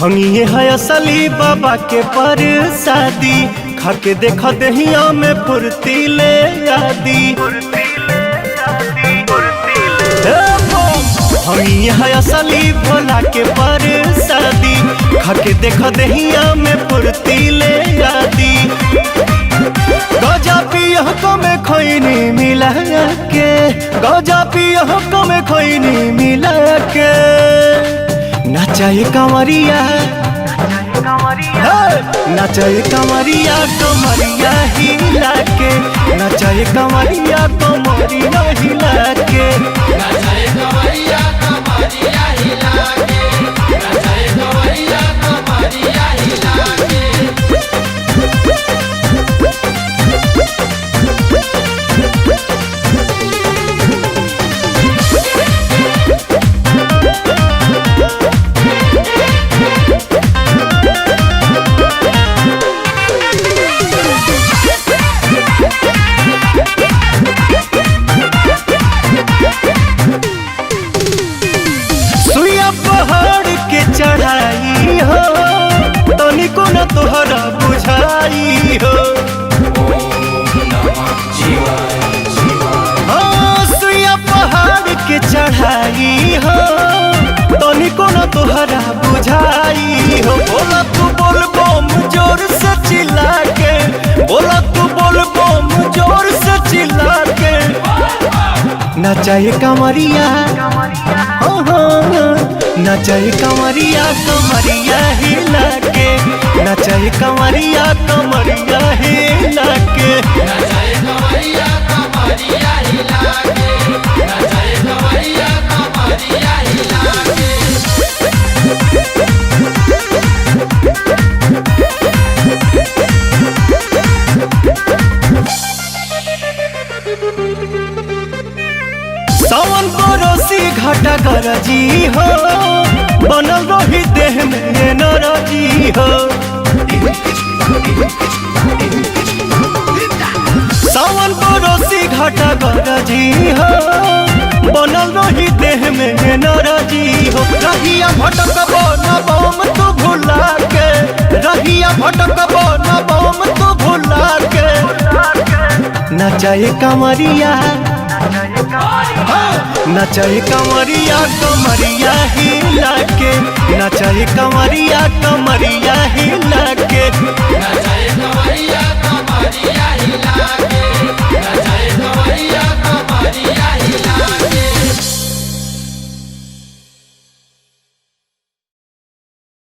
भंगिए है असली बाबा के परसादी, खाके देख दहिया में फुर्ती ले आदी। भंगिए है असली भोला के परसादी, खाके देख दहिया में फुर्ती ले आदी। गजा पिया को में खैनी मिला के, गजा पिया को में खैनी मिला के नचाए कंवरिया, नचाए कंवरिया कमरिया हिला के, नचाए कंवरिया कमरिया हिला के, नचाए कंवरिया कमरिया हिला के, नचाए कंवरिया कमरिया हिला के। चढ़ाई हो तनिको न तोहरा बुझाई हो। सुइया पहाड़ के चढ़ाई हो तनिको न तोहरा बुझाई हो। बोला तू बोल बम जोर से चिल्ला के, बोला तू बोल बम जोर से चिल्ला के नचाए कंवरिया, नचाए कंवरिया कमरिया हिला के, नचाए कंवरिया कमरिया हिला के, नचाए कंवरिया कमरिया हिला के, नचाए कंवरिया कमरिया हिला के। सावन पड़ोसी घाटा गरजी हो, बनल रही देह में नरजी हो। सावन पड़ोसी घाटा गरजी हो, बनल रही देह में नरजी हो। रहिया भटक न बम तू भुला के, रहिया भटक न बम तू भुला के नचाए कंवरिया, नचाए कंवरिया कमरिया हिला के, नचाए कंवरिया कमरिया हिला के, नचाए